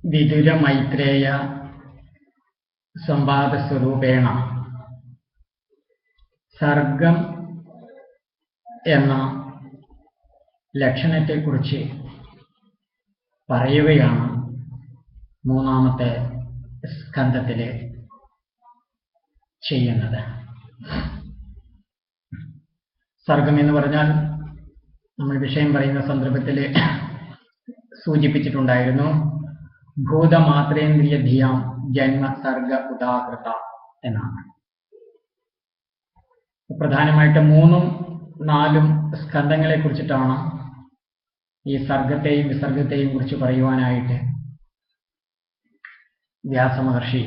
വിതുര മൈത്രേയ സംവാദസ്വരൂപേണ സർഗം എന്ന ലക്ഷണത്തെക്കുറിച്ച് പറയുകയാണ് മൂന്നാമത്തെ സ്കന്ധത്തിൽ ചെയ്യുന്നത്. സർഗം എന്ന് പറഞ്ഞാൽ നമ്മൾ വിഷയം പറയുന്ന സന്ദർഭത്തിൽ സൂചിപ്പിച്ചിട്ടുണ്ടായിരുന്നു. ഭൂതമാത്രേന്ദ്രിയ ധിയാം ജന്മ സർഗ ഉദാഹൃത എന്നാണ്. പ്രധാനമായിട്ട് 3ഉം 4ഉം സ്കന്ധങ്ങളെ കുറിച്ചിട്ടാണ് ഈ സർഗത്തെയും വിസർഗത്തെയും കുറിച്ച് പറയുവാനായിട്ട് വ്യാസമഹർഷി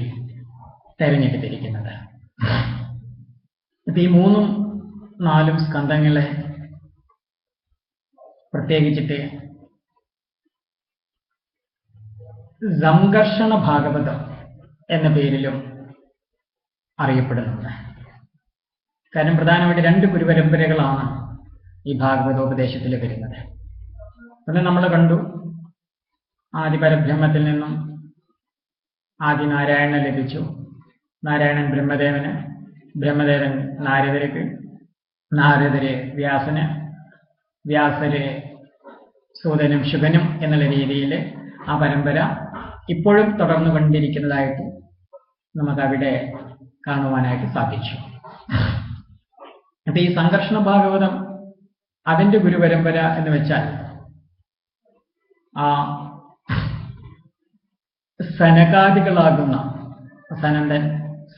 തെരഞ്ഞെടുത്തിരിക്കുന്നത്. ഈ 3ഉം 4ഉം സ്കന്ധങ്ങളെ പ്രത്യേകിച്ചിട്ട് സംഘർഷണ ഭാഗവതം എന്ന പേരിലും അറിയപ്പെടുന്നുണ്ട്. കാരണം പ്രധാനമായിട്ട് 2 ഗുരുപരമ്പരകളാണ് ഈ ഭാഗവതോപദേശത്തിൽ വരുന്നത്. ഒന്ന് നമ്മൾ കണ്ടു, ആദിപരബ്രഹ്മത്തിൽ നിന്നും ആദി നാരായണൻ ലഭിച്ചു. നാരായണൻ ബ്രഹ്മദേവന്, ബ്രഹ്മദേവൻ നാരദർക്ക്, നാരദര് വ്യാസന്, വ്യാസര് സൂതനും ശുഗനും എന്നുള്ള രീതിയിൽ ആ പരമ്പര ഇപ്പോഴും തുടർന്നു കൊണ്ടിരിക്കുന്നതായിട്ട് നമുക്കവിടെ കാണുവാനായിട്ട് സാധിച്ചു. അപ്പൊ ഈ സംഘർഷണ ഭാഗവതം അതിൻ്റെ ഗുരുപരമ്പര എന്ന് വെച്ചാൽ ആ സനകാദികളാകുന്ന സനന്ദൻ,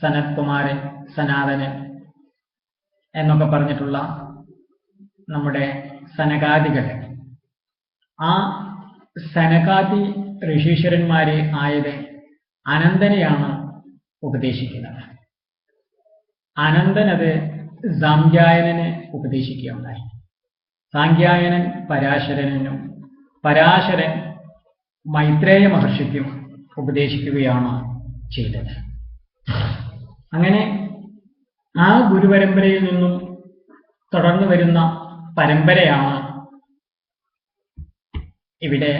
സനത്കുമാരൻ, സനാതനൻ എന്നൊക്കെ പറഞ്ഞിട്ടുള്ള നമ്മുടെ സനകാദികൾ, ആ സനകാദി ഋഷീശ്വരന്മാരെ ആയത് അനന്തനെയാണ് ഉപദേശിക്കുന്നത്. അനന്തൻ അത് സാംഖ്യായനന് ഉപദേശിക്കുകയുണ്ടായി. സാംഖ്യായനൻ പരാശരനും, പരാശരൻ മൈത്രേയ മഹർഷിക്കും ഉപദേശിക്കുകയാണ് ചെയ്തത്. അങ്ങനെ ആ ഗുരുപരമ്പരയിൽ നിന്നും തുടർന്നു വരുന്ന പരമ്പരയാണ് ഇവിടെ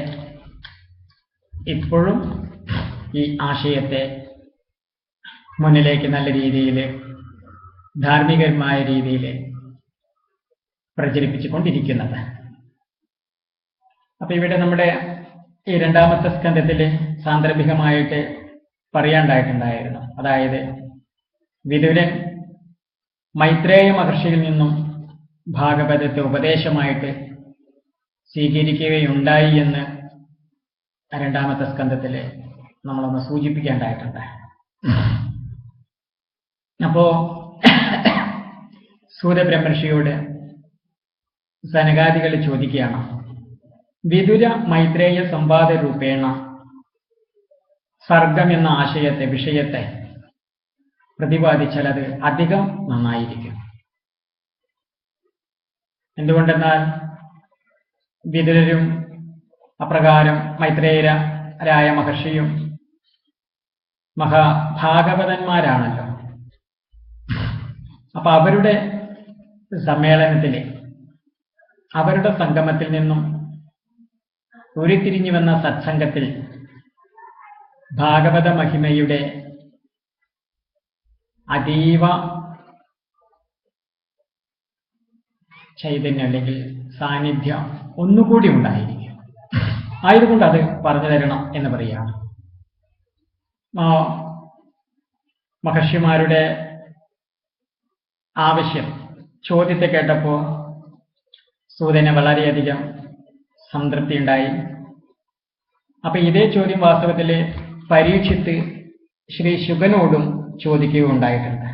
ഇപ്പോഴും ഈ ആശയത്തെ മുന്നിലേക്ക് നല്ല രീതിയിൽ ധാർമ്മികമായ രീതിയിൽ പ്രചരിപ്പിച്ചുകൊണ്ടിരിക്കുന്നത്. അപ്പൊ ഇവിടെ നമ്മുടെ ഈ 2ാമത്തെ സ്കന്ധത്തിൽ സാന്ദർഭികമായിട്ട് പറയാണ്ടായിട്ടുണ്ടായിരുന്നു. അതായത് വിതുരൻ മൈത്രേയ മഹർഷിയിൽ നിന്നും ഭാഗവതത്തെ ഉപദേശമായിട്ട് സ്വീകരിക്കുകയുണ്ടായി എന്ന് 2ാമത്തെ സ്കന്ധത്തിൽ നമ്മളൊന്ന് സൂചിപ്പിക്കേണ്ടതായിട്ടുണ്ട്. അപ്പോ സൂതബ്രഹ്മർഷിയോട് സനകാദികൾ ചോദിക്കുകയാണ്, വിതുര മൈത്രേയ സംവാദ രൂപേണ സർഗം എന്ന ആശയത്തെ, വിഷയത്തെ പ്രതിപാദിച്ചാൽ അത് അധികം നന്നായിരിക്കും. എന്തുകൊണ്ടെന്നാൽ വിതുരരും അപ്രകാരം മൈത്രേയരായ മഹർഷിയും മഹാഭാഗവതന്മാരാണല്ലോ. അപ്പൊ അവരുടെ സമ്മേളനത്തിൽ, അവരുടെ സംഗമത്തിൽ നിന്നും ഉരുത്തിരിഞ്ഞു വന്ന സത്സംഗത്തിൽ ഭാഗവത മഹിമയുടെ അതീവ ചൈതന്യം അല്ലെങ്കിൽ സാന്നിധ്യം ഒന്നുകൂടി ഉണ്ടായിരിക്കും. ആയതുകൊണ്ട് അത് പറഞ്ഞു തരണം എന്ന് പറയുകയാണ്. മഹർഷിമാരുടെ ആവശ്യം, ചോദ്യത്തെ കേട്ടപ്പോൾ സൂതന് വളരെയധികം സംതൃപ്തി ഉണ്ടായി. അപ്പൊ ഇതേ ചോദ്യം വാസ്തവത്തിൽ പരീക്ഷിത്ത് ശ്രീ ശുഗനോടും ചോദിക്കുകയുണ്ടായിട്ടുണ്ട്.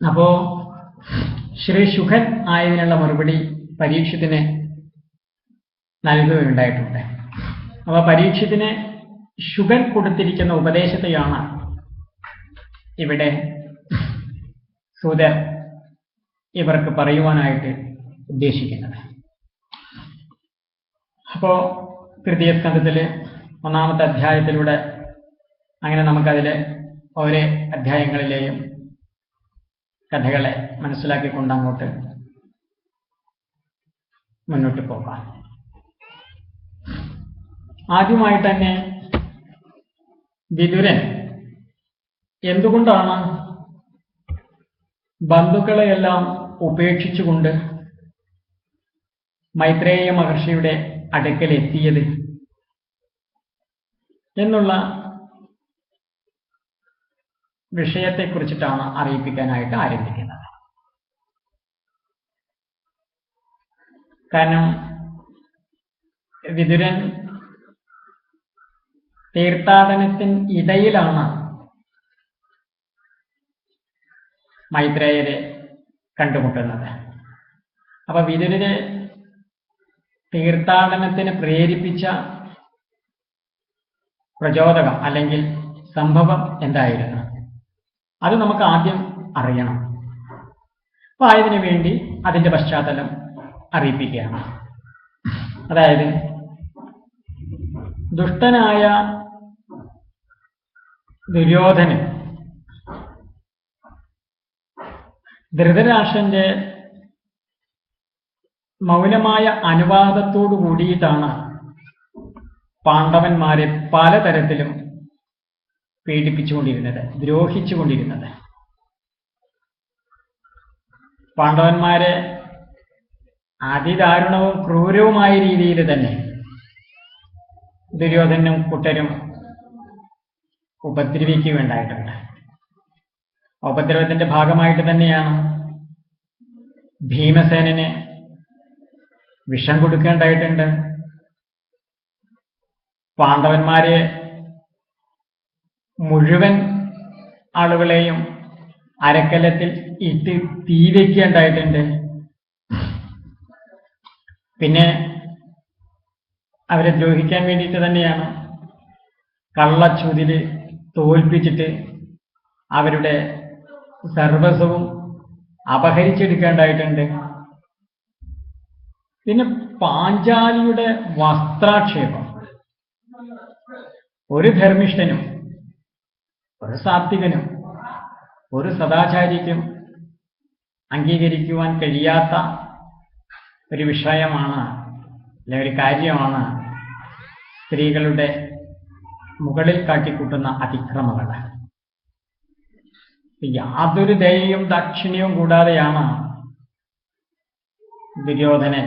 അപ്പോ ശ്രീ ശുഗൻ ആയതിനുള്ള മറുപടി പരീക്ഷത്തിന് നൽകുകയുണ്ടായിട്ടുണ്ട്. അപ്പൊ പരീക്ഷത്തിന് ശുഗൻ കൊടുത്തിരിക്കുന്ന ഉപദേശത്തെയാണ് ഇവിടെ സൂതർ ഇവർക്ക് പറയുവാനായിട്ട് ഉദ്ദേശിക്കുന്നത്. അപ്പോ 3യ സ്കന്ധത്തിൽ 1ാമത്തെ അധ്യായത്തിലൂടെ അങ്ങനെ നമുക്കതിലെ ഓരോ അധ്യായങ്ങളിലെയും കഥകളെ മനസ്സിലാക്കിക്കൊണ്ട് അങ്ങോട്ട് മുന്നോട്ട് പോകാം. ആദ്യമായി തന്നെ വിതുരൻ എന്തുകൊണ്ടാണ് ബന്ധുക്കളെയെല്ലാം ഉപേക്ഷിച്ചുകൊണ്ട് മൈത്രേയ മഹർഷിയുടെ അടുക്കൽ എത്തിയത് എന്നുള്ള വിഷയത്തെക്കുറിച്ചിട്ടാണ് അറിയിപ്പിക്കാനായിട്ട് ആരംഭിക്കുന്നത്. കാരണം വിതുരൻ തീർത്ഥാടനത്തിന് ഇടയിലാണ് മൈത്രേയരെ കണ്ടുമുട്ടുന്നത്. അപ്പൊ വിതുരനെ തീർത്ഥാടനത്തിന് പ്രേരിപ്പിച്ച പ്രചോദകം അല്ലെങ്കിൽ സംഭവം എന്തായിരുന്നു, അത് നമുക്ക് ആദ്യം അറിയണം. അപ്പൊ ആയതിനു വേണ്ടി അതിന്റെ പശ്ചാത്തലം അറിയിപ്പിക്കുകയാണ്. അതായത് ദുഷ്ടനായ ദുര്യോധനൻ ധൃതരാഷ്ട്രന്റെ മൗനമായ അനുവാദത്തോടു കൂടിയിട്ടാണ് പാണ്ഡവന്മാരെ പലതരത്തിലും പീഡിപ്പിച്ചുകൊണ്ടിരുന്നത്, ദ്രോഹിച്ചുകൊണ്ടിരുന്നത്. പാണ്ഡവന്മാരെ അതിദാരുണവും ക്രൂരവുമായ രീതിയിൽ തന്നെ ദുര്യോധനും കൂട്ടരും ഉപദ്രവിക്കുകയുണ്ടായിട്ടുണ്ട്. ഉപദ്രവത്തിന്റെ ഭാഗമായിട്ട് തന്നെയാണ് ഭീമസേനന് വിഷം കൊടുക്കേണ്ടായിട്ടുണ്ട്. പാണ്ഡവന്മാരെ മുഴുവൻ ആളുകളെയും അരക്കലത്തിൽ ഇട്ട് തീ വയ്ക്കേണ്ടായിട്ടുണ്ട്. പിന്നെ അവരെ ദ്രോഹിക്കാൻ വേണ്ടിയിട്ട് തന്നെയാണ് കള്ളച്ചൂതില് തോൽപ്പിച്ചിട്ട് അവരുടെ സർവസ്വവും അപഹരിച്ചെടുക്കേണ്ടായിട്ടുണ്ട്. പിന്നെ പാഞ്ചാലിയുടെ വസ്ത്രാക്ഷേപം ഒരു ധർമ്മിഷ്ഠനും ഒരു സാത്വികനും ഒരു സദാചാരിക്കും അംഗീകരിക്കുവാൻ കഴിയാത്ത ഒരു വിഷയമാണ്, അല്ലെ ഒരു കാര്യമാണ് സ്ത്രീകളുടെ മുകളിൽ കാട്ടിക്കൂട്ടുന്ന അതിക്രമങ്ങൾ. യാതൊരു ദയയും ദാക്ഷിണ്യവും കൂടാതെയാണ് ദുര്യോധനൻ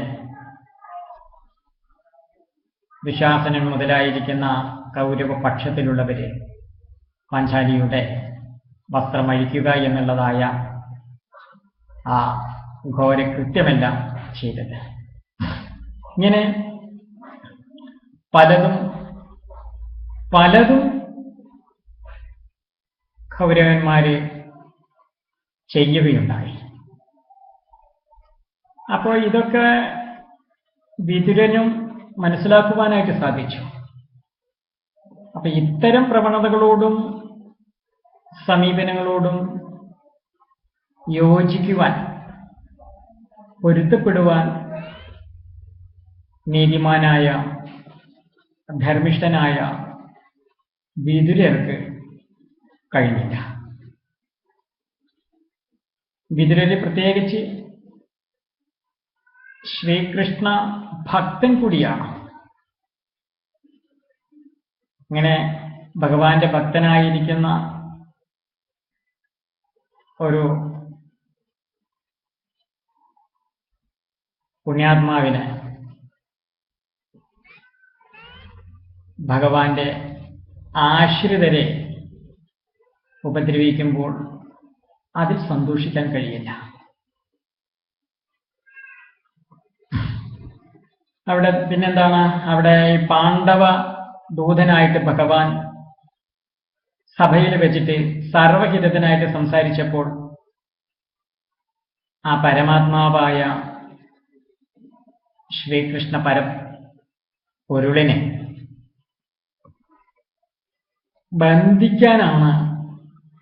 ദുശാസനൻ മുതലായിരിക്കുന്ന കൗരവ പക്ഷത്തിലുള്ളവരെ പാഞ്ചാലിയുടെ വസ്ത്രമഴിക്കുക എന്നുള്ളതായ ആ ഘോരകൃത്യമെല്ലാം ചെയ്തത്. ഇങ്ങനെ പലതും കൗരവന്മാര് ചെയ്യുകയുണ്ടായി. അപ്പോൾ ഇതൊക്കെ വിതുരനും മനസ്സിലാക്കുവാനായിട്ട് സാധിച്ചു. അപ്പൊ ഇത്തരം പ്രവണതകളോടും സമീപനങ്ങളോടും യോജിക്കുവാൻ, പൊരുത്തപ്പെടുവാൻ നീതിമാനായ ധർമ്മിഷ്ഠനായ വിതുരർക്ക് കഴിഞ്ഞില്ല. വിതുരര് പ്രത്യേകിച്ച് ശ്രീകൃഷ്ണ ഭക്തൻ കൂടിയാണ്. ഇങ്ങനെ ഭഗവാന്റെ ഭക്തനായിരിക്കുന്ന ഒരു പുണ്യാത്മാവിന് ഭഗവാന്റെ ആശ്രിതരെ ഉപദ്രവിക്കുമ്പോൾ അതിൽ സന്തോഷിക്കാൻ കഴിയില്ല. അവിടെ പിന്നെന്താണ്, അവിടെ ഈ പാണ്ഡവ ദൂതനായിട്ട് ഭഗവാൻ സഭയിൽ വെച്ചിട്ട് സർവഹിതത്തിനായിട്ട് സംസാരിച്ചപ്പോൾ ആ പരമാത്മാവായ ശ്രീകൃഷ്ണ പൊരുളിനെ ബന്ധിക്കാനാണ്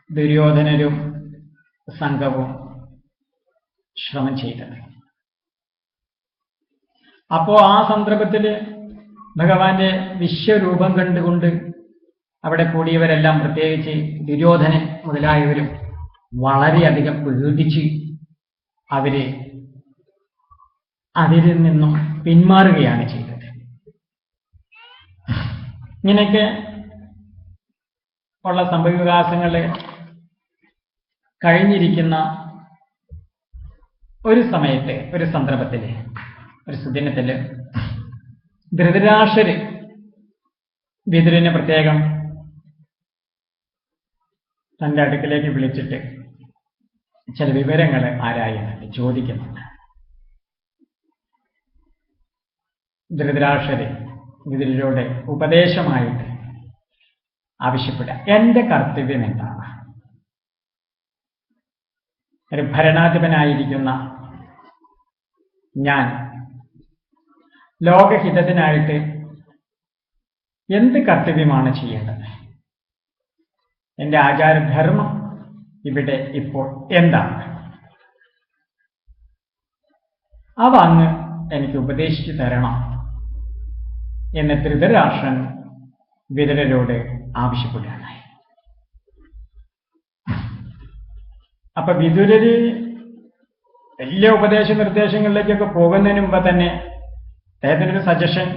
ദുര്യോധനരും സംഘവും ശ്രമം ചെയ്തത്. അപ്പോ ആ സന്ദർഭത്തില് ഭഗവാന്റെ വിശ്വരൂപം കണ്ടുകൊണ്ട് അവിടെ കൂടിയവരെല്ലാം, പ്രത്യേകിച്ച് ദുര്യോധനൻ മുതലായവരും വളരെയധികം പേടിച്ച് അവര് അതിൽ നിന്നും പിന്മാറുകയാണ് ചെയ്തത്. ഇങ്ങനെയൊക്കെ ഉള്ള സംഭവവികാസങ്ങൾ കഴിഞ്ഞിരിക്കുന്ന ഒരു സമയത്ത്, ഒരു സന്ദർഭത്തില്, ഒരു സുദിനത്തില് ധൃതരാഷ്ട്രര് വിതുരനെ പ്രത്യേകം തന്റെ അടുക്കലേക്ക് വിളിച്ചിട്ട് ചില വിവരങ്ങൾ ആരായുന്നുണ്ട്, ചോദിക്കുന്നുണ്ട്. ധൃതരാഷ്ട്രര് വിതുരരോട് ഉപദേശമായിട്ട് ആവശ്യപ്പെടുക, എന്റെ കർത്തവ്യം എന്താണ്? ഒരു ഭരണാധിപനായിരിക്കുന്ന ഞാൻ ലോകഹിതത്തിനായിട്ട് എന്ത് കർത്തവ്യമാണ് ചെയ്യേണ്ടത്? എന്റെ ആചാരധർമ്മം ഇവിടെ ഇപ്പോൾ എന്താണ്? അവ അങ്ങ് എനിക്ക് ഉപദേശിച്ചു തരണം എന്ന് ധൃതരാഷ്ട്രൻ വിതുരരോട് ആവശ്യപ്പെടുകയുണ്ടായി. അപ്പൊ വിതുരര് വലിയ ഉപദേശ നിർദ്ദേശങ്ങളിലേക്കൊക്കെ പോകുന്നതിന് മുമ്പ് തന്നെ അദ്ദേഹത്തിനൊരു സജഷൻ,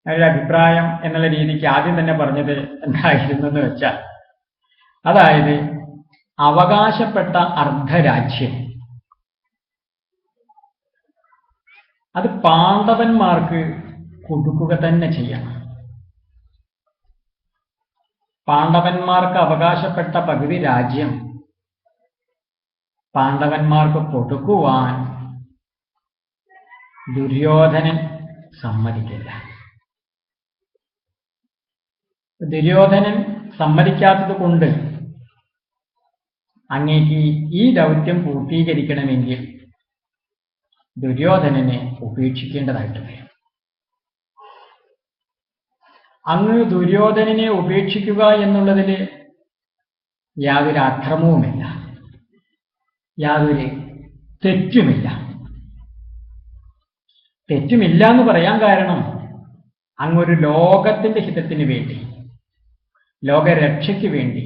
ഒരു അഭിപ്രായം എന്നുള്ള രീതിക്ക് ആദ്യം തന്നെ പറഞ്ഞത് എന്തായിരുന്നു എന്ന് വെച്ചാൽ, അതായത് അവകാശപ്പെട്ട അർദ്ധരാജ്യം അത് പാണ്ഡവന്മാർക്ക് കൊടുക്കുക തന്നെ ചെയ്യണം. പാണ്ഡവന്മാർക്ക് അവകാശപ്പെട്ട പകുതി രാജ്യം പാണ്ഡവന്മാർക്ക് കൊടുക്കുവാൻ ദുര്യോധനൻ സമ്മതിക്കില്ല. ദുര്യോധനൻ സമ്മതിക്കാത്തത് കൊണ്ട് അങ്ങേക്ക് ഈ ദൗത്യം പൂർത്തീകരിക്കണമെങ്കിൽ ദുര്യോധനനെ ഉപേക്ഷിക്കേണ്ടതായിട്ട് വരും. അങ്ങ് ദുര്യോധനനെ ഉപേക്ഷിക്കുക എന്നുള്ളതിൽ യാതൊരു അക്രമവുമില്ല, യാതൊരു തെറ്റുമില്ല. തെറ്റുമില്ല എന്ന് പറയാൻ കാരണം അങ്ങൊരു ലോകത്തിന്റെ ഹിതത്തിന് വേണ്ടി, ലോകരക്ഷയ്ക്ക് വേണ്ടി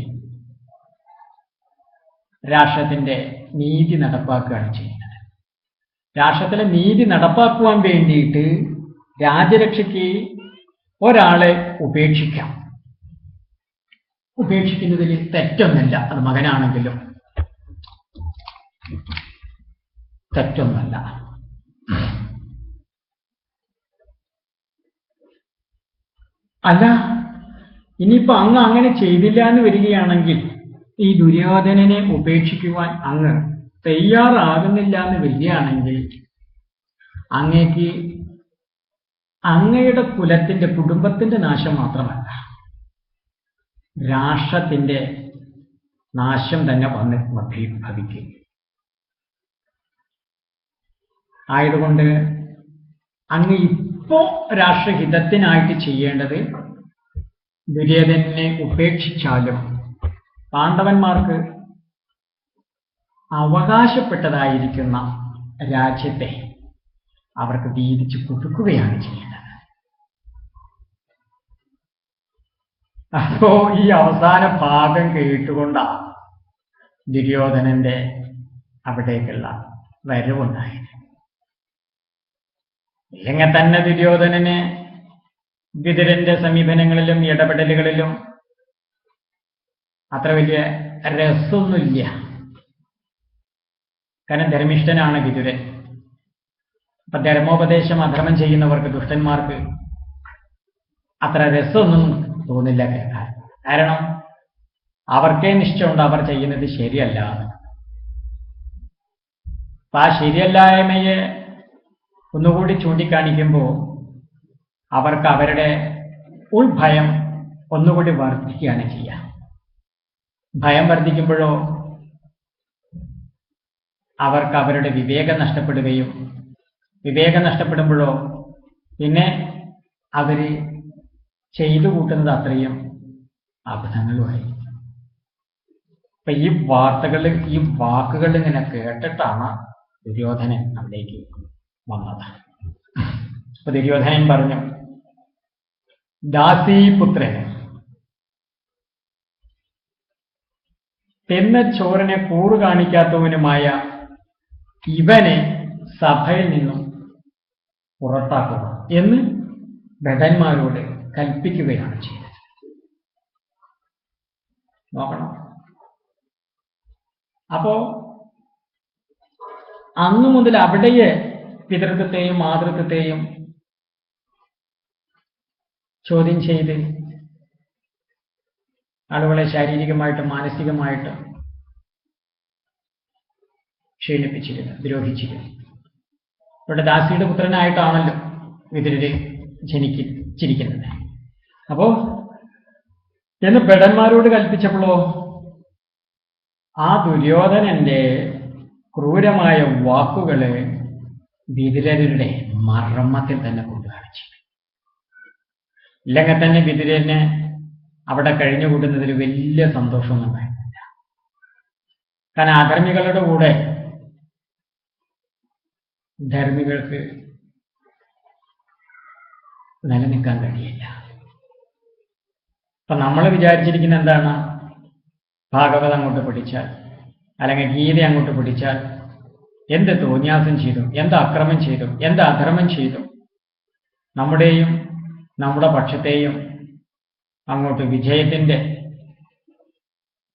രാഷ്ട്രത്തിന്റെ നീതി നടപ്പാക്കുകയാണ് ചെയ്യുന്നത്. രാഷ്ട്രത്തിലെ നീതി നടപ്പാക്കുവാൻ വേണ്ടിയിട്ട് രാജ്യരക്ഷയ്ക്ക് ഒരാളെ ഉപേക്ഷിക്കാം. ഉപേക്ഷിക്കുന്നതിൽ തെറ്റൊന്നല്ല, അത് മകനാണെങ്കിലും തെറ്റൊന്നല്ല. അല്ല, ഇനിയിപ്പോ അങ്ങ് അങ്ങനെ ചെയ്തില്ല എന്ന് വരികയാണെങ്കിൽ, ഈ ദുര്യോധനനെ ഉപേക്ഷിക്കുവാൻ അങ്ങ് തയ്യാറാകുന്നില്ല എന്ന് വരികയാണെങ്കിൽ, അങ്ങേക്ക് അങ്ങയുടെ കുലത്തിന്റെ, കുടുംബത്തിന്റെ നാശം മാത്രമല്ല, രാഷ്ട്രത്തിന്റെ നാശം തന്നെ വന്ന് ഭവിക്കും. ആയതുകൊണ്ട് അങ്ങ് ഇപ്പോ രാഷ്ട്രഹിതത്തിനായിട്ട് ചെയ്യേണ്ടത് ദുര്യോധനനെ ഉപേക്ഷിച്ചാലും പാണ്ഡവന്മാർക്ക് അവകാശപ്പെട്ടതായിരിക്കുന്ന രാജ്യത്തെ അവർക്ക് വീതിച്ചു കൊടുക്കുകയാണ് ചെയ്യേണ്ടത്. അപ്പോ ഈ അവസാന ഭാഗം കേട്ടുകൊണ്ടാണ് ദുര്യോധനന്റെ അവിടേക്കുള്ള വരവുണ്ടായത്. ഇല്ലെങ്കിൽ തന്നെ ദുര്യോധനന് വിതുരന്റെ സമീപനങ്ങളിലും ഇടപെടലുകളിലും അത്ര വലിയ രസമൊന്നുമില്ല. കാരണം ധർമ്മിഷ്ഠനാണ് വിതുരൻ. അപ്പൊ ധർമ്മോപദേശം അധർമ്മം ചെയ്യുന്നവർക്ക്, ദുഷ്ടന്മാർക്ക് അത്ര രസമൊന്നും തോന്നില്ല കേൾക്കാൻ. കാരണം അവർക്കേ നിശ്ചയമുണ്ട് അവർ ചെയ്യുന്നത് ശരിയല്ല. അപ്പൊ ആ ശരിയല്ലായ്മയെ ഒന്നുകൂടി ചൂണ്ടിക്കാണിക്കുമ്പോൾ അവർക്ക് അവരുടെ ഉൾഭയം ഒന്നുകൂടി വർദ്ധിക്കുകയാണ് ചെയ്യുക. ഭയം വർദ്ധിക്കുമ്പോഴോ അവർക്ക് അവരുടെ വിവേകം നഷ്ടപ്പെടുകയും, വിവേകം നഷ്ടപ്പെടുമ്പോഴോ പിന്നെ അവര് ചെയ്തു കൂട്ടുന്നത് അത്രയും അബദ്ധങ്ങളുമായി. അപ്പൊ ഈ വാക്കുകൾ ഇങ്ങനെ കേട്ടിട്ടാണ് ദുര്യോധനൻ അവിടേക്ക് വന്നത്. അപ്പൊ ദുര്യോധനൻ പറഞ്ഞു, ദാസീപുത്രന് തിന്ന ചോറിനെ കൂറു കാണിക്കാത്തവനുമായ ഇവനെ സഭയിൽ നിന്നും പുറത്താക്കുക എന്ന് ഭടന്മാരോട് കൽപ്പിക്കുകയാണ് ചെയ്തത്. നോക്കണം. അപ്പോ അന്നു മുതൽ അവിടെയെ പിതൃത്വത്തെയും മാതൃത്വത്തെയും ചോദ്യം ചെയ്ത് ആളുകളെ ശാരീരികമായിട്ടും മാനസികമായിട്ടും ക്ഷീണിപ്പിച്ചിരുന്നു, ദ്രോഹിച്ചിരുന്നു. ഇവിടെ ദാസിയുടെ പുത്രനായിട്ടാണല്ലോ വിതുരര് ജനിച്ചിരിക്കുന്നത്. അപ്പോ എന്ന് ഭടന്മാരോട് കൽപ്പിച്ചപ്പോഴോ ആ ദുര്യോധനന്റെ ക്രൂരമായ വാക്കുകള് വിതുരരുടെ മർമ്മത്തിൽ തന്നെ കൊണ്ടു കാണിച്ചു. ഇല്ലെങ്കിൽ തന്നെ വിതുരന് അവിടെ കഴിഞ്ഞുകൂടുന്നതിൽ വലിയ സന്തോഷമൊന്നും ഉണ്ടായിരുന്നില്ല. കാരണം അധർമ്മികളുടെ കൂടെ ധർമ്മികൾക്ക് നിലനിൽക്കാൻ കഴിയില്ല. അപ്പൊ നമ്മൾ വിചാരിച്ചിരിക്കുന്ന എന്താണ്? ഭാഗവതം അങ്ങോട്ട് പഠിച്ചാൽ അല്ലെങ്കിൽ ഗീത അങ്ങോട്ട് പഠിച്ചാൽ എന്ത് തോന്യാസം ചെയ്തു, എന്ത് അക്രമം ചെയ്തു, എന്ത് അധർമ്മം ചെയ്തു, നമ്മുടെയും നമ്മുടെ പക്ഷത്തെയും അങ്ങോട്ട് വിജയത്തിന്റെ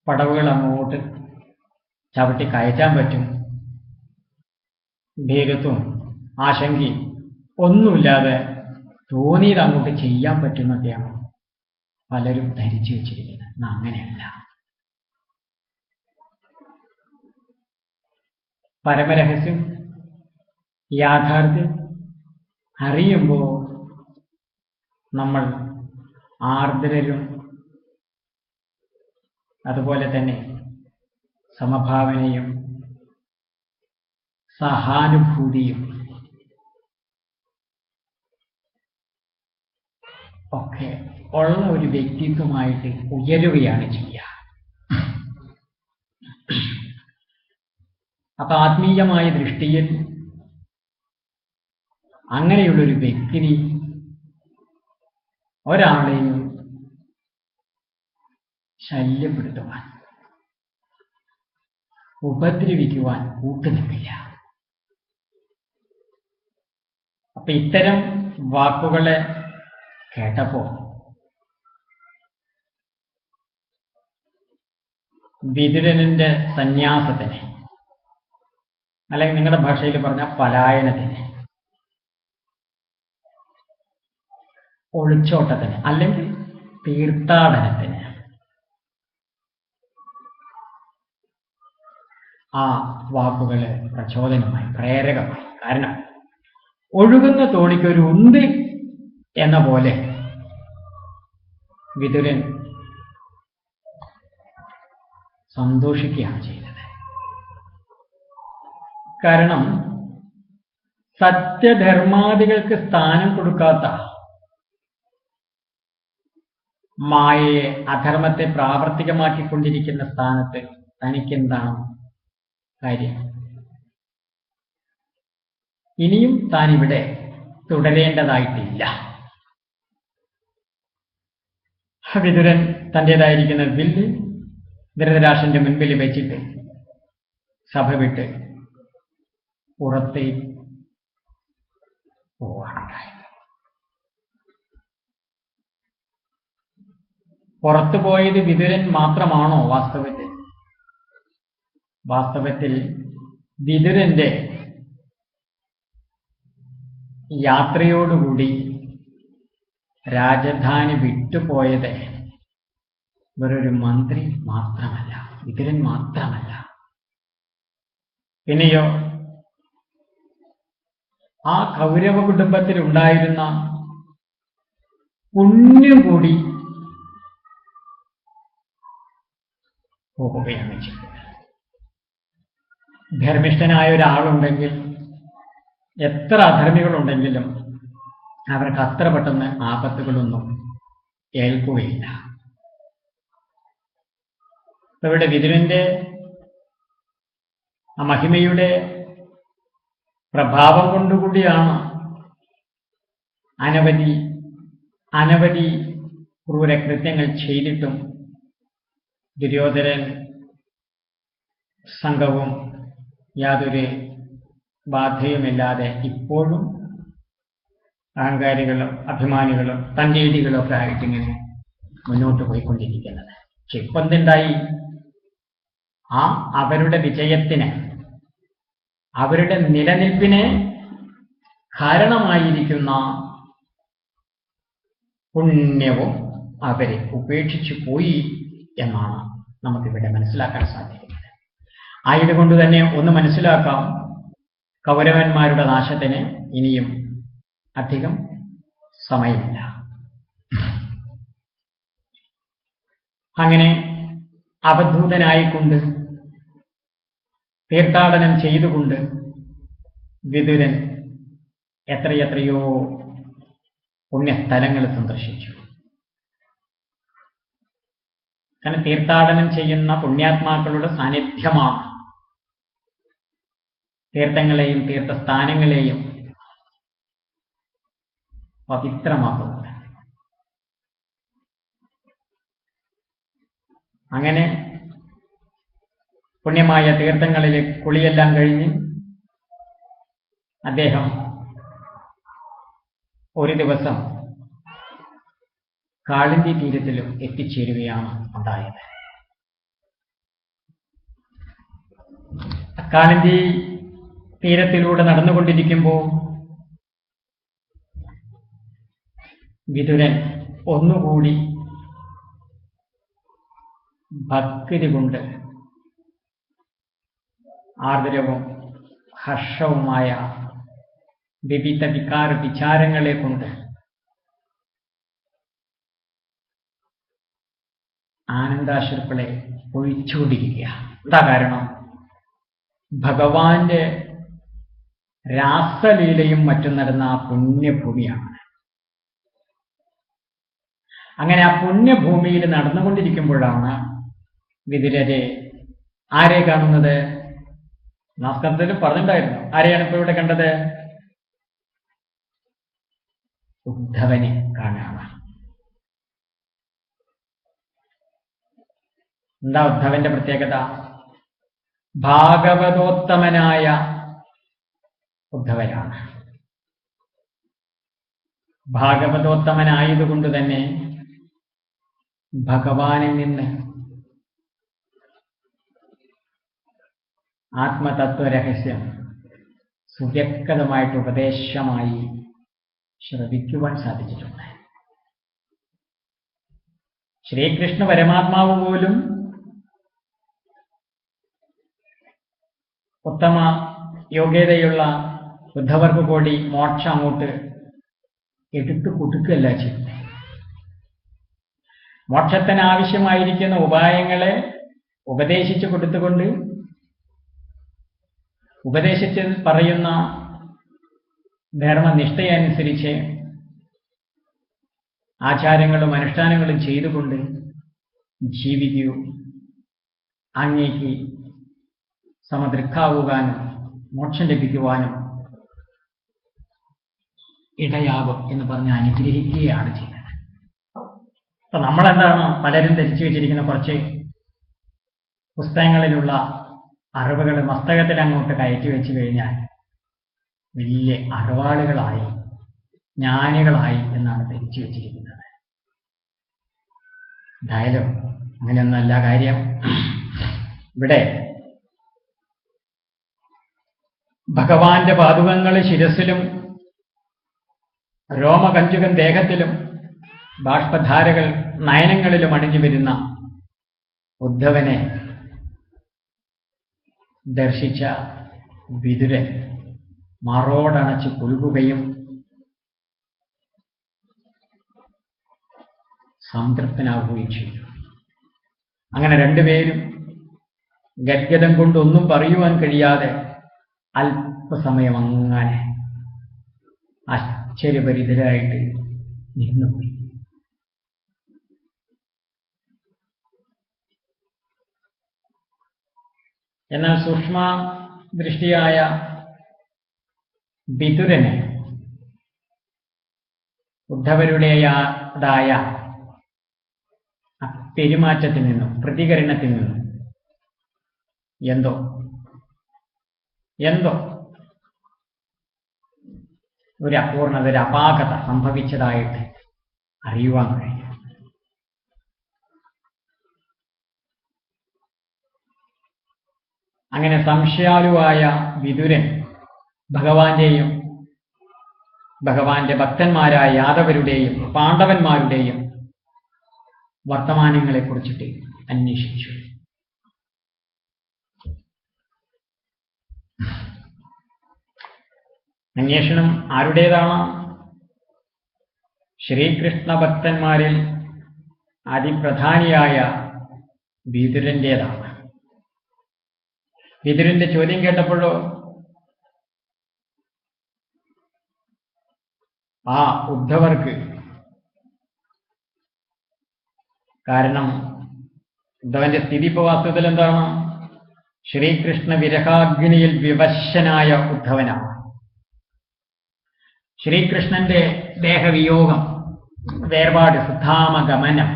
പടവുകൾ അങ്ങോട്ട് ചവിട്ടി കയറ്റാൻ പറ്റും. ഭീകത്വം ആശങ്കയും ഒന്നുമില്ലാതെ തോന്നിയത് അങ്ങോട്ട് ചെയ്യാൻ പറ്റുന്നൊക്കെയാണ് പലരും ധരിച്ചു വെച്ചിരിക്കുന്നത്. അങ്ങനെയല്ല. പരമരഹസ്യം യാഥാർത്ഥ്യം അറിയുമ്പോൾ നമ്മൾ ആർദ്രരും അതുപോലെ തന്നെ സമഭാവനയും സഹാനുഭൂതിയും ഒക്കെ ഉള്ള ഒരു വ്യക്തിത്വമായിട്ട് ഉയരുകയാണ് ചെയ്യുക. അപ്പൊ ആത്മീയമായ ദൃഷ്ടിയിൽ അങ്ങനെയുള്ളൊരു വ്യക്തി ഒരാളെയും ശല്യപ്പെടുത്തുവാൻ, ഉപദ്രവിക്കുവാൻ കൂട്ടുനിൽക്കില്ല. അപ്പൊ ഇത്തരം വാക്കുകളെ കേട്ടപ്പോ വിതുരന്റെ സന്യാസത്തിന്, അല്ലെങ്കിൽ നിങ്ങളുടെ ഭാഷയിൽ പറഞ്ഞ പലായനത്തിന്, ഒളിച്ചോട്ടത്തിന്, അല്ലെങ്കിൽ തീർത്ഥാടനത്തിന് ആ വാക്കുകള് പ്രചോദനമായി, പ്രേരകമായി. കാരണം ഒഴുകുന്ന തോണിക്ക് ഒരു ഉന്ത് എന്ന പോലെ വിതുരൻ സന്തോഷിക്കുകയാണ് ചെയ്തത്. കാരണം സത്യധർമാദികൾക്ക് സ്ഥാനം കൊടുക്കാത്ത, മായയെ അധർമ്മത്തെ പ്രാവർത്തികമാക്കിക്കൊണ്ടിരിക്കുന്ന സ്ഥാനത്ത് തനിക്കെന്താണ് കാര്യം? ഇനിയും താൻ ഇവിടെ തുടരേണ്ടതായിട്ടില്ല. വിതുരൻ തൻ്റെതായിരിക്കുന്ന വില്ല് ധൃതരാഷ്ട്രന്റെ മുൻപിൽ വെച്ചിട്ട് സഭ വിട്ട് പുറത്തേക്ക് പോവാനുണ്ടായത്. പുറത്തു പോയത് വിതുരൻ മാത്രമാണോ? വാസ്തവത്തിൽ വിതുരന്റെ യാത്രയോടുകൂടി രാജധാനി വിട്ടുപോയത് വെറൊരു മന്ത്രി മാത്രമല്ല, വിതുരൻ മാത്രമല്ല. പിന്നെയോ ആ കൗരവ കുടുംബത്തിൽ ഉണ്ടായിരുന്ന പുണ്യം കൂടി പോവുകയാണ് ചെയ്തത്. ധർമ്മിഷ്ഠനായ ഒരാളുണ്ടെങ്കിൽ, എത്ര അധർമ്മികളുണ്ടെങ്കിലും അവർക്ക് അത്ര പെട്ടെന്ന് ആപത്തുകളൊന്നും ഏൽക്കുകയില്ല. ഇവിടെ വിതുരന്റെ ആ മഹിമയുടെ പ്രഭാവം കൊണ്ടുകൂടിയാണ് അനവധി ക്രൂരകൃത്യങ്ങൾ ചെയ്തിട്ടും ദുര്യോധനൻ സംഘവും യാതൊരു ബാധയുമില്ലാതെ ഇപ്പോഴും അഹങ്കാരികളും അഭിമാനികളും തൻ്റെടികളും ഒക്കെ ആയിട്ട് ഇങ്ങനെ മുന്നോട്ട് പോയിക്കൊണ്ടിരിക്കുന്നത്. പക്ഷെ ഇപ്പം എന്തുണ്ടായി? ആ അവരുടെ വിജയത്തിന്, അവരുടെ നിലനിൽപ്പിന് കാരണമായിരിക്കുന്ന പുണ്യവും അവരെ ഉപേക്ഷിച്ചു പോയി എന്നാണ് നമുക്കിവിടെ മനസ്സിലാക്കാൻ സാധിക്കുന്നത്. ആയതുകൊണ്ട് തന്നെ ഒന്ന് മനസ്സിലാക്കാം, കൗരവന്മാരുടെ നാശത്തിന് ഇനിയും അധികം സമയമില്ല. അങ്ങനെ അവധൂതനായിക്കൊണ്ട് തീർത്ഥാടനം ചെയ്തുകൊണ്ട് വിതുരൻ എത്രയെത്രയോ പുണ്യസ്ഥലങ്ങൾ സന്ദർശിച്ചു. കാരണം തീർത്ഥാടനം ചെയ്യുന്ന പുണ്യാത്മാക്കളുടെ സാന്നിധ്യമാണ് തീർത്ഥങ്ങളെയും തീർത്ഥസ്ഥാനങ്ങളെയും പവിത്രമാക്കുന്നത്. അങ്ങനെ പുണ്യമായ തീർത്ഥങ്ങളിലെ കുളിയെല്ലാം കഴിഞ്ഞ് അദ്ദേഹം ഒരു ദിവസം കാളിന്തി തീരത്തിലും എത്തിച്ചേരുകയാണ് ഉണ്ടായത്. കാളിന്തി തീരത്തിലൂടെ നടന്നുകൊണ്ടിരിക്കുമ്പോൾ വിതുരൻ ഒന്നുകൂടി ഭക്തി കൊണ്ട് ആർദ്രവും ഹർഷവുമായ വിവിധ വിചാരങ്ങളെ കൊണ്ട് ആനന്ദാശ്രുക്കളെ ഒഴിച്ചുകൊണ്ടിരിക്കുക. എന്താ കാരണം? ഭഗവാന്റെ രാസലീലയും മറ്റും നടന്ന ആ പുണ്യഭൂമിയാണ്. അങ്ങനെ ആ പുണ്യഭൂമിയിൽ നടന്നുകൊണ്ടിരിക്കുമ്പോഴാണ് വിതുരരെ ആരെ കാണുന്നത്? നാസ്കന്ധത്തിൽ പറഞ്ഞിട്ടുണ്ടായിരുന്നു. ആരെയാണ് ഇപ്പോൾ ഇവിടെ കണ്ടത്? ഉദ്ധവനെ കാണുകയാണ്. എന്താ ഉദ്ധവന്റെ പ്രത്യേകത? ഭാഗവതോത്തമനായ ഉദ്ധവനാണ്. ഭാഗവതോത്തമനായതുകൊണ്ട് തന്നെ ഭഗവാനിൽ നിന്ന് ആത്മതത്വരഹസ്യം സുവ്യക്തമായിട്ട് ഉപദേശമായി ശ്രവിക്കുവാൻ സാധിച്ചിട്ടുണ്ട്. ശ്രീകൃഷ്ണ പരമാത്മാവ് പോലും ഉത്തമ യോഗ്യതയുള്ള ഉദ്ധവർക്ക് കൂടി മോക്ഷം അങ്ങോട്ട് എടുത്തു കൊടുക്കുകയല്ല ചെയ്യുന്നത്. മോക്ഷത്തിന് ആവശ്യമായിരിക്കുന്ന ഉപായങ്ങളെ ഉപദേശിച്ചു കൊടുത്തുകൊണ്ട് ഉപദേശിച്ച് പറയുന്ന ധർമ്മനിഷ്ഠയനുസരിച്ച് ആചാരങ്ങളും അനുഷ്ഠാനങ്ങളും ചെയ്തുകൊണ്ട് ജീവിക്കൂ, അങ്ങേക്ക് സമദൃക്കാവുവാനും മോക്ഷം ലഭിക്കുവാനും ഇടയാകും എന്ന് പറഞ്ഞ് അനുഗ്രഹിക്കുകയാണ് ചെയ്യുന്നത്. അപ്പൊ നമ്മളെന്താണ് പലരും ധരിച്ചു വെച്ചിരിക്കുന്ന കുറച്ച് പുസ്തകങ്ങളിലുള്ള അറിവുകൾ മസ്തകത്തിൽ അങ്ങോട്ട് കയറ്റി വെച്ച് കഴിഞ്ഞാൽ വലിയ അറിവാളികളായി ജ്ഞാനികളായി എന്നാണ് ധരിച്ചു വെച്ചിരിക്കുന്നത്. എന്തായാലും അങ്ങനെയൊന്നല്ല കാര്യം. ഇവിടെ ഭഗവാന്റെ പാദുകങ്ങൾ ശിരസിലും രോമകഞ്ചുകം ദേഹത്തിലും ബാഷ്പധാരകൾ നയനങ്ങളിലും അണിഞ്ഞു വരുന്ന ഉദ്ധവനെ ദർശിച്ച വിതുരൻ മാറോടണച്ച് പുൽകുകയും സംതൃപ്തനാവുകയും ചെയ്തു. അങ്ങനെ രണ്ടുപേരും ഗദ്ഗതം കൊണ്ടൊന്നും പറയുവാൻ കഴിയാതെ അല്പസമയം അങ്ങനെ ആശ്ചര്യഭരിതരായിട്ട് നിന്നുപോയി. എന്നാൽ സൂക്ഷ്മ ദൃഷ്ടിയായ വിതുരന് ഉദ്ധവരുടേതായ പെരുമാറ്റത്തിൽ നിന്നും പ്രതികരണത്തിൽ നിന്നും എന്തോ ഒരു അപൂർണത, ഒരു അപാകത സംഭവിച്ചതായിട്ട് അറിയുവാൻ കഴിയും. അങ്ങനെ സംശയാലുവായ വിതുരൻ ഭഗവാന്റെയും ഭഗവാന്റെ ഭക്തന്മാരായ യാദവരുടെയും പാണ്ഡവന്മാരുടെയും വർത്തമാനങ്ങളെ കുറിച്ചിട്ട് അന്വേഷിച്ചു. അന്വേഷണം ആരുടേതാണ്? ശ്രീകൃഷ്ണ ഭക്തന്മാരിൽ അതിപ്രധാനിയായ വിതുരന്റേതാണ്. വിതുരന്റെ ചോദ്യം കേട്ടപ്പോഴോ ആ ഉദ്ധവർക്ക്, കാരണം ഉദ്ധവന്റെ സ്ഥിതി ഇപ്പോൾ വാസ്തവത്തിൽ എന്താണ്? ശ്രീകൃഷ്ണ വിരഹാഗ്നിയിൽ വിവശനായ ഉദ്ധവനാണ്. ശ്രീകൃഷ്ണന്റെ ദേഹവിയോഗം, വേർപാട്, സുധാമഗമനം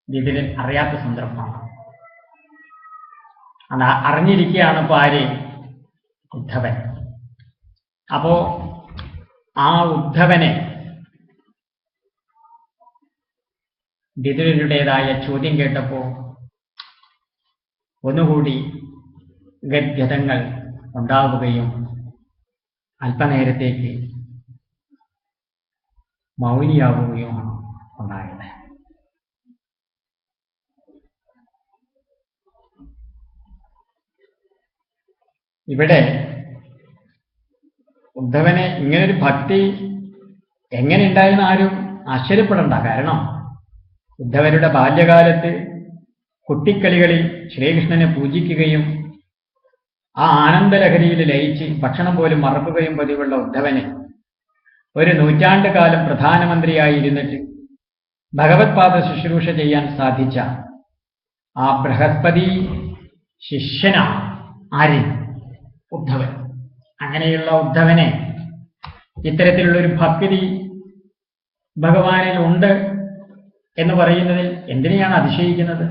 വിതുരൻ അറിയാത്ത സന്ദർഭമാണ്. അത് അറിഞ്ഞിരിക്കുകയാണ് ഇപ്പൊ ആര്? ഉദ്ധവൻ. അപ്പോ ആ ഉദ്ധവനെ വിതുരനുടേതായ ചോദ്യം കേട്ടപ്പോ ഒന്നുകൂടി ഗദ്ഗതങ്ങൾ ഉണ്ടാവുകയും അല്പനേരത്തേക്ക് മൗനിയാവുകയുമാണ് ഉണ്ടായത്. ഇവിടെ ഉദ്ധവനെ ഇങ്ങനൊരു ഭക്തി എങ്ങനെ ഉണ്ടായെന്ന് ആരും ആശ്ചര്യപ്പെടണ്ട. കാരണം ഉദ്ധവരുടെ ബാല്യകാലത്ത് കുട്ടിക്കളികളിൽ ശ്രീകൃഷ്ണനെ പൂജിക്കുകയും ആ ആനന്ദലഹരിയിൽ ലയിച്ച് ഭക്ഷണം പോലും മറക്കുകയും പതിവുള്ള ഉദ്ധവനെ ഒരു നൂറ്റാണ്ട് കാലം പ്രധാനമന്ത്രിയായിരുന്നിട്ട് ഭഗവത് പാദ ശുശ്രൂഷ ചെയ്യാൻ സാധിച്ച ആ ബൃഹസ്പതി ശിഷ്യനാണ് ആര്? ഉദ്ധവൻ. അങ്ങനെയുള്ള ഉദ്ധവനെ ഇത്തരത്തിലുള്ളൊരു ഭക്തി ഭഗവാനിൽ ഉണ്ട് എന്ന് പറയുന്നതിൽ എന്തിനെയാണ് അതിശയിക്കുന്നത്?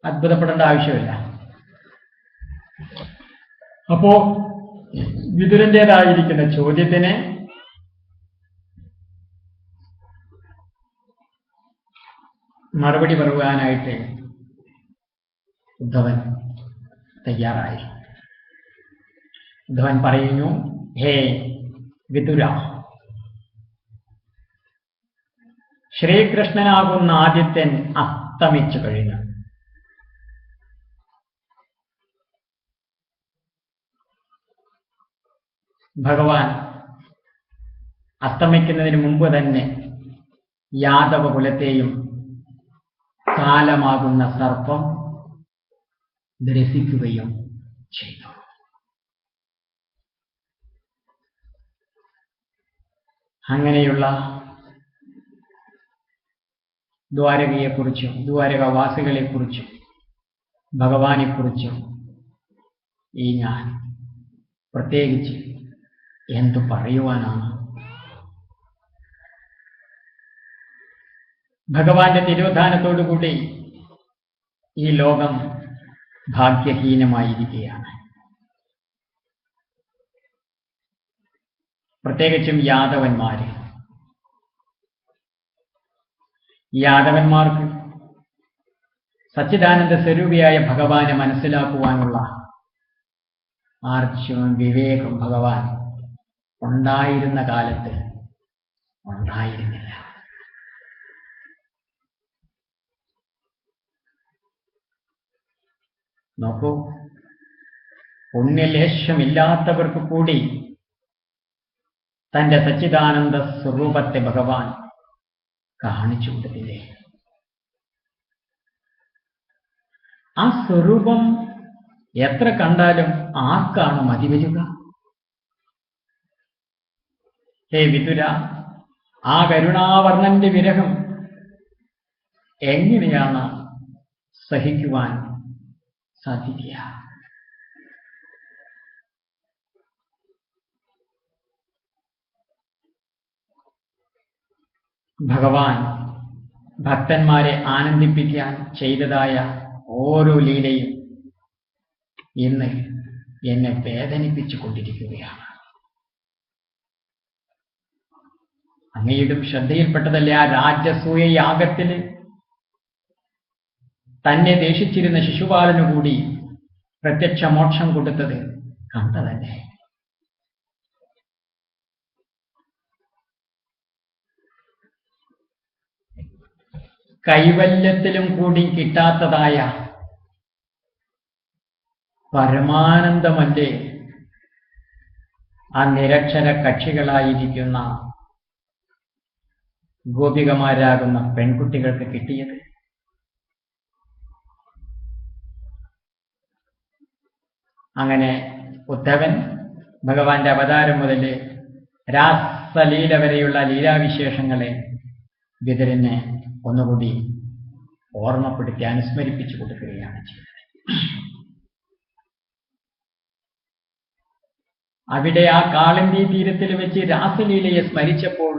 അത്ഭുതപ്പെടേണ്ട ആവശ്യമില്ല. അപ്പോ വിതുരന്റേതായിരിക്കുന്ന ചോദ്യത്തിന് മറുപടി പറയുവാനായിട്ട് ഉദ്ധവൻ തയ്യാറായി. ഉദ്ധവൻ പറയുന്നു, ഹേ വിതുര, ശ്രീകൃഷ്ണനാകുന്ന ആദിത്യൻ അസ്തമിച്ചു കഴിഞ്ഞു. ഭഗവാൻ അസ്തമിക്കുന്നതിന് മുമ്പ് തന്നെ യാദവ കുലത്തെയും കാലമാകുന്ന സർപ്പം ഗ്രസിക്കുകയും ചെയ്തു. അങ്ങനെയുള്ള ദ്വാരകയെക്കുറിച്ചും ദ്വാരകവാസികളെക്കുറിച്ചും ഭഗവാനെക്കുറിച്ചും ഈ ഞാൻ പ്രത്യേകിച്ച് എന്തു പറയുവാനാണ്? ഭഗവാന്റെ തിരോധാനത്തോടുകൂടി ഈ ലോകം ഭാഗ്യഹീനമായിരിക്കുകയാണ്. പ്രത്യേകിച്ചും യാദവന്മാർക്ക് സച്ചിദാനന്ദ സ്വരൂപിയായ ഭഗവാനെ മനസ്സിലാക്കുവാനുള്ള ആർജവം, വിവേകം ഭഗവാൻ ഉണ്ടായിരുന്ന കാലത്ത് ഉണ്ടായിരുന്നില്ല. നോക്കൂ, പുണ്യലേശമില്ലാത്തവർക്ക് കൂടി തന്റെ സച്ചിദാനന്ദ സ്വരൂപത്തെ ഭഗവാൻ കാണിച്ചു കൊടുത്തില്ലേ? ആ സ്വരൂപം എത്ര കണ്ടാലും ആർക്കാണ് മതി വരിക? ഹേ വിതുര, ആ കരുണാവർണ്ണന്റെ വിരഹം എങ്ങനെയാണ് സഹിക്കുവാൻ സാധിക്കുക? ഭഗവാൻ ഭക്തന്മാരെ ആനന്ദിപ്പിക്കാൻ ചെയ്തതായ ഓരോ ലീലയും ഇന്ന് എന്നെ വേദനിപ്പിച്ചു കൊണ്ടിരിക്കുകയാണ്. അങ്ങയുടെ ശ്രദ്ധയിൽപ്പെട്ടതല്ലേ ആ രാജസൂയ യാഗത്തിന് തന്നെ ദേഷിച്ചിരുന്ന ശിശുപാലനു കൂടി പ്രത്യക്ഷ മോക്ഷം കൊടുത്തത് കണ്ടതല്ലേ? കൈവല്യത്തിലും കൂടി കിട്ടാത്തതായ പരമാനന്ദമല്ലേ ആ നിരക്ഷര കക്ഷികളായിരിക്കുന്ന ഗോപികമാരാകുന്ന പെൺകുട്ടികൾക്ക് കിട്ടിയത്? അങ്ങനെ ഉദ്ധവൻ ഭഗവാന്റെ അവതാരം മുതൽ രാസലീല വരെയുള്ള ലീലാവിശേഷങ്ങളെ വിതുരനെ ഒന്നുകൂടി ഓർമ്മപ്പെടുത്തി അനുസ്മരിപ്പിച്ചു കൊടുക്കുകയാണ് ചെയ്തത്. അവിടെ ആ കാളിന്തി തീരത്തിൽ വെച്ച് രാസലീലയെ സ്മരിച്ചപ്പോൾ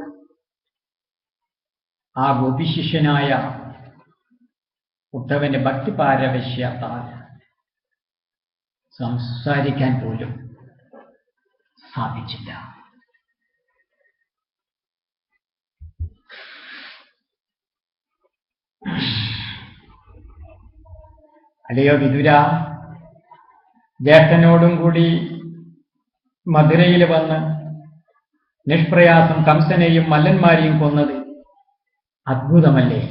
ആ ഗോപിശിഷ്യനായ ഉദ്ധവന്റെ ഭക്തിപാരവശ്യത്താൽ സംസാരിക്കാൻ പോലും സാധിച്ചില്ല. അല്ലയോ വിതുര, ജ്യേഷ്ഠനോടും കൂടി മധുരയിൽ വന്ന് നിഷ്പ്രയാസം കംസനെയും മല്ലന്മാരെയും കൊന്നത് അദ്ഭുതമല്ലേ?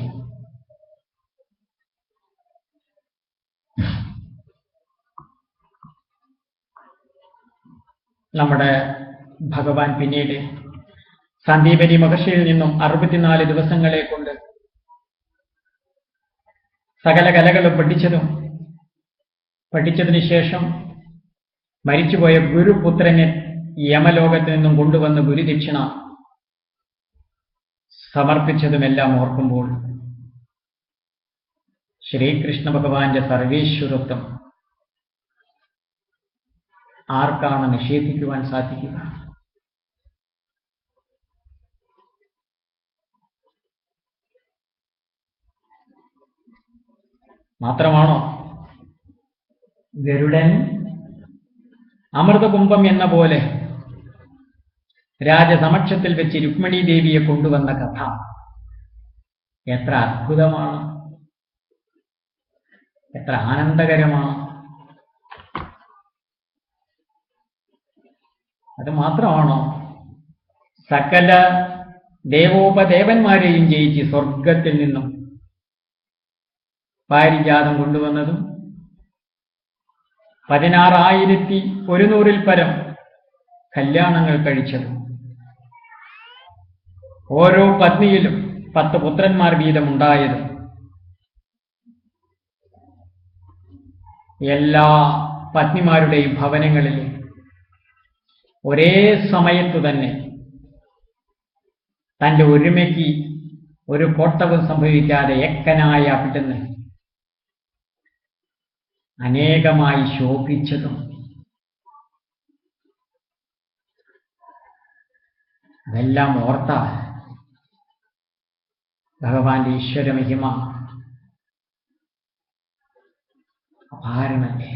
നമ്മുടെ ഭഗവാൻ പിന്നീട് സന്ദീപനി മഹർഷിയിൽ നിന്നും 64 ദിവസങ്ങളെ കൊണ്ട് സകല കലകളും പഠിച്ചതിന് ശേഷം മരിച്ചുപോയ ഗുരുപുത്രനെ യമലോകത്ത് നിന്നും കൊണ്ടുവന്ന് ഗുരുദക്ഷിണ സമർപ്പിച്ചതുമെല്ലാം ഓർക്കുമ്പോൾ ശ്രീകൃഷ്ണ ഭഗവാന്റെ സർവേശ്വരത്വം ആർക്കാണ് നിഷേധിക്കുവാൻ സാധിക്കുക? മാത്രമാണോ ഗരുഡൻ അമൃതകുംഭം എന്ന പോലെ രാജസമക്ഷത്തിൽ വെച്ച് രുക്മിണി ദേവിയെ കൊണ്ടുവന്ന കഥ എത്ര അദ്ഭുതമാണ്, എത്ര ആനന്ദകരമാണ്. അത് മാത്രമാണോ സകല ദേവോപദേവന്മാരെയും ജയിച്ച് സ്വർഗത്തിൽ നിന്നും പാരിജാതം കൊണ്ടുവന്നതും 16,100 പരം കല്യാണങ്ങൾ കഴിച്ചതും ഓരോ പത്നിയിലും 10 പുത്രന്മാർ വീതമുണ്ടായതും എല്ലാ പത്നിമാരുടെയും ഭവനങ്ങളിൽ ഒരേ സമയത്തു തന്നെ തൻ്റെ ഒരുമയ്ക്ക് ഒരു കോട്ടവും സംഭവിക്കാതെ ഏക്കനായ അവിടുന്ന് അനേകമായി ശോഭിച്ചതും അതെല്ലാം ഓർത്താൽ ഭഗവാന്റെ ഈശ്വര മഹിമ അപാരമല്ലേ?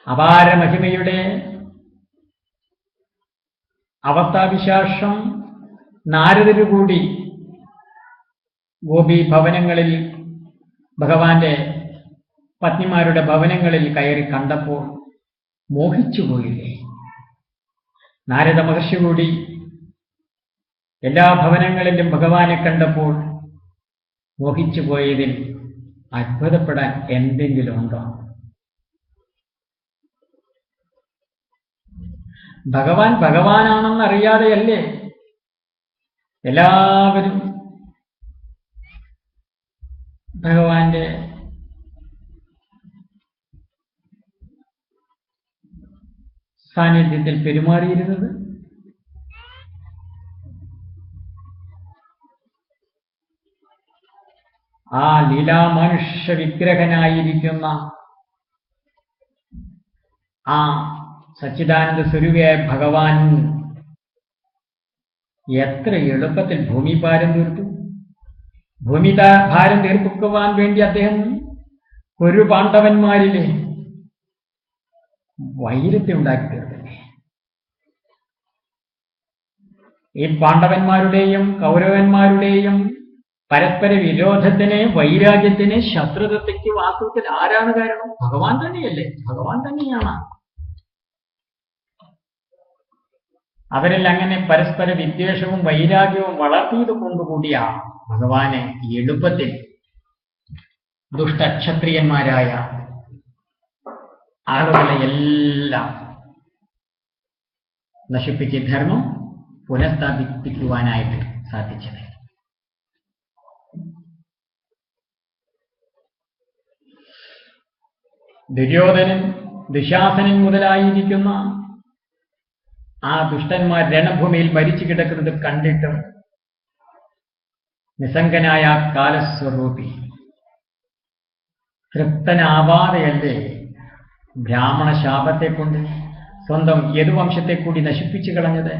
അപാരമഹിമയുടെ അവസ്ഥാവിശേഷം നാരദരു കൂടി ഗോപി ഭവനങ്ങളിൽ ഭഗവാന്റെ പത്നിമാരുടെ ഭവനങ്ങളിൽ കയറി കണ്ടപ്പോൾ മോഹിച്ചുപോയില്ലേ? നാരദ മഹർഷി കൂടി എല്ലാ ഭവനങ്ങളിലും ഭഗവാനെ കണ്ടപ്പോൾ മോഹിച്ചു പോയതിൽ അത്ഭുതപ്പെടാൻ എന്തെങ്കിലും ഉണ്ടോ? ഭഗവാൻ ഭഗവാനാണെന്നറിയാതെയല്ലേ എല്ലാവരും ഭഗവാന്റെ സാന്നിധ്യത്തിൽ പെരുമാറിയിരുന്നത്? ആ ലീലാമനുഷ്യ വിഗ്രഹനായിരിക്കുന്ന ആ സച്ചിദാനന്ദ സ്വരൂപിയായ ഭഗവാൻ എത്ര എളുപ്പത്തിൽ ഭൂമിഭാരം തീർത്തു. ഭാരം തീർക്കുവാൻ വേണ്ടി അദ്ദേഹം ഒരു പാണ്ഡവന്മാരിലെ വൈരത്തെ ഉണ്ടാക്കി തീർത്തില്ലേ? ഈ പാണ്ഡവന്മാരുടെയും കൗരവന്മാരുടെയും പരസ്പര വിരോധത്തിന്, വൈരാഗ്യത്തിന്, ശത്രുതയ്ക്ക് വാസ്തവത്തിൽ ആരാണ് കാരണം? ഭഗവാൻ തന്നെയല്ലേ? ഭഗവാൻ തന്നെയാണ്. അവരിൽ അങ്ങനെ പരസ്പര വിദ്വേഷവും വൈരാഗ്യവും വളർത്തിയത് കൊണ്ടുകൂടിയ ഭഗവാനെ എളുപ്പത്തിൽ ദുഷ്ടക്ഷത്രിയന്മാരായ ആളുകളെ എല്ലാം നശിപ്പിച്ച് ധർമ്മം പുനഃസ്ഥാപിപ്പിക്കുവാനായിട്ട് സാധിച്ചത്. ദുര്യോധനൻ, ദുശാസനൻ മുതലായിരിക്കുന്ന ആ ദുഷ്ടന്മാർ രണഭൂമിയിൽ മരിച്ചു കിടക്കുന്നത് കണ്ടിട്ടും നിസ്സംഗനായ കാലസ്വരൂപി തൃപ്തനാവാതെയല്ലേ ബ്രാഹ്മണ ശാപത്തെ കൊണ്ട് സ്വന്തം യദുവംശത്തെ കൂടി നശിപ്പിച്ചു കളഞ്ഞത്?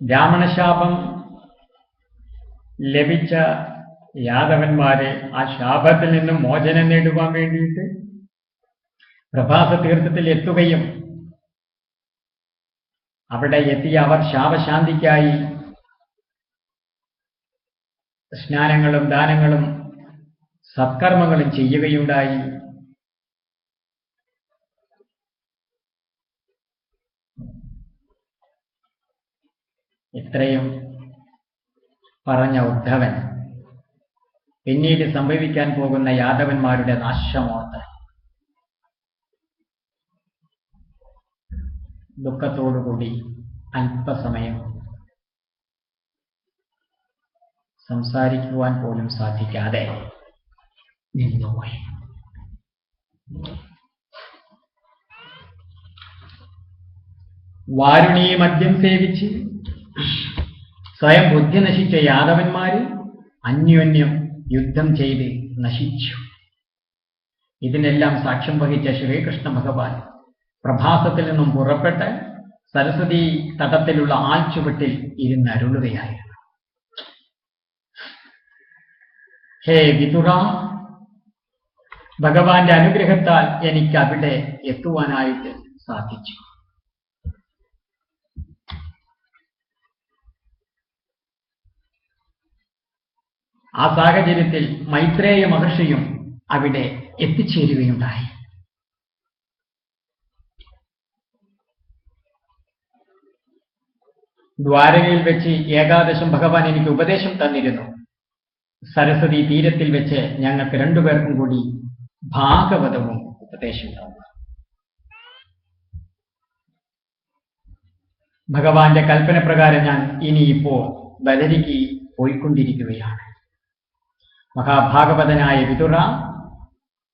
ബ്രാഹ്മണശാപം ലഭിച്ച യാദവന്മാരെ ആ ശാപത്തിൽ നിന്നും മോചനം നേടുവാൻ വേണ്ടിയിട്ട് പ്രഭാസ തീർത്ഥത്തിൽ എത്തുകയും അവിടെ എത്തിയ അവർ ശാപശാന്തിക്കായി സ്നാനങ്ങളും ദാനങ്ങളും സത്കർമ്മങ്ങളും ചെയ്യുകയുണ്ടായി. ഇത്രയും പറഞ്ഞ ഉദ്ധവൻ പിന്നീട് സംഭവിക്കാൻ പോകുന്ന യാദവന്മാരുടെ നാശമോർത്ത് ദുഃഖത്തോടുകൂടി അല്പസമയം സംസാരിക്കുവാൻ പോലും സാധിക്കാതെ നിന്നുപോയി. വാരുണി മദ്യം സേവിച്ച് സ്വയം ബുദ്ധി നശിച്ച യാദവന്മാര് അന്യോന്യം യുദ്ധം ചെയ്ത് നശിച്ചു. ഇതിനെല്ലാം സാക്ഷ്യം വഹിച്ച ശ്രീകൃഷ്ണ ഭഗവാൻ പ്രഭാസത്തിൽ നിന്നും പുറപ്പെട്ട് സരസ്വതി തടത്തിലുള്ള ആൽച്ചുവട്ടിൽ ഇരുന്നരുളുകയായിരുന്നു. ഹേ വിതുര, ഭഗവാന്റെ അനുഗ്രഹത്താൽ എനിക്ക് അവിടെ എത്തുവാനായിട്ട് സാധിച്ചു. ആ സാഹചര്യത്തിൽ മൈത്രേയ മഹർഷിയും അവിടെ എത്തിച്ചേരുകയുണ്ടായി. ദ്വാരകയിൽ വെച്ച് ഏകാദശം ഭഗവാൻ എനിക്ക് ഉപദേശം തന്നിരുന്നു. സരസ്വതി തീരത്തിൽ വെച്ച് ഞങ്ങൾക്ക് രണ്ടുപേർക്കും കൂടി ഭാഗവതവും ഉപദേശം തന്നു. ഭഗവാന്റെ കൽപ്പന പ്രകാരം ഞാൻ ഇനിയിപ്പോ ബദരിക്ക് പോയിക്കൊണ്ടിരിക്കുകയാണ്. മഹാഭാഗവതനായ വിതുര,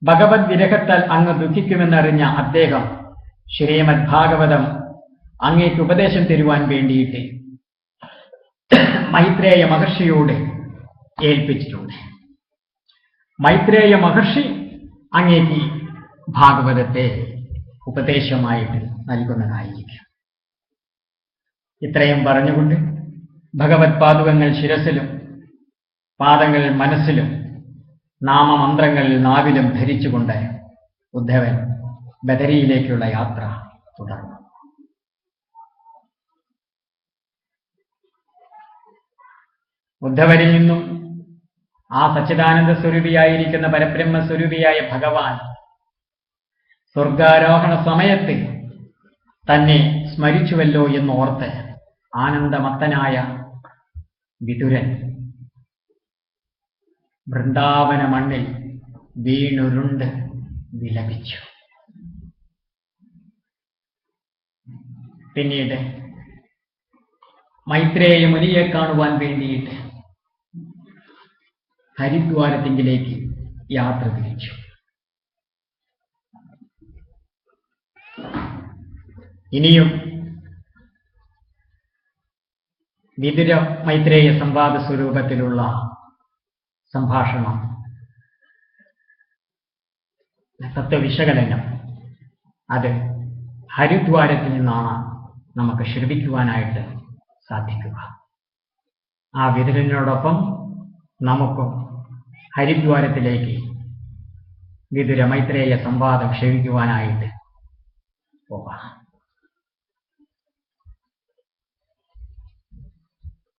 ഭഗവത് വിരഹത്താൽ അങ്ങ് ദുഃഖിക്കുമെന്നറിഞ്ഞ അദ്ദേഹം ശ്രീമദ് ഭാഗവതം അങ്ങേക്ക് ഉപദേശം തരുവാൻ വേണ്ടിയിട്ട് മൈത്രേയ മഹർഷിയോട് ഏൽപ്പിച്ചിട്ടുണ്ട്. മൈത്രേയ മഹർഷി അങ്ങേക്ക് ഭാഗവതത്തെ ഉപദേശമായിട്ട് നൽകുന്നതായിരിക്കും. ഇത്രയും പറഞ്ഞുകൊണ്ട് ഭഗവത് പാദുകങ്ങൾ ശിരസിലും പാദങ്ങൾ മനസ്സിലും നാമമന്ത്രങ്ങൾ നാവിലും ധരിച്ചുകൊണ്ട് ഉദ്ധവൻ ബദരിയിലേക്കുള്ള യാത്ര തുടർന്നു. ഉദ്ധവരിൽ നിന്നും ആ സച്ചിദാനന്ദ സ്വരൂപിയായിരിക്കുന്ന പരബ്രഹ്മ സ്വരൂപിയായ ഭഗവാൻ സ്വർഗാരോഹണ സമയത്ത് തന്നെ സ്മരിച്ചുവല്ലോ എന്നോർത്ത് ആനന്ദമത്തനായ വിതുരൻ വൃന്ദാവന മണ്ണിൽ വീണുരുണ്ട് വിലപിച്ചു. പിന്നീട് മൈത്രേയ മുനിയെ കാണുവാൻ വേണ്ടിയിട്ട് ഹരിദ്വാരത്തിങ്കിലേക്ക് യാത്ര തിരിച്ചു. ഇനിയും വിതുര മൈത്രേയ സംവാദ സ്വരൂപത്തിലുള്ള സംഭാഷണം, തത്വവിശകലനം അത് ഹരിദ്വാരത്തിൽ നിന്നാണ് നമുക്ക് ശ്രവിക്കുവാനായിട്ട് സാധിക്കുക. ആ വിതുരനോടൊപ്പം നമുക്കും ഹരിദ്വാരത്തിലേക്ക് വിതുര മൈത്രേയ സംവാദം ക്ഷേമിക്കുവാനായിട്ട് പോവാം.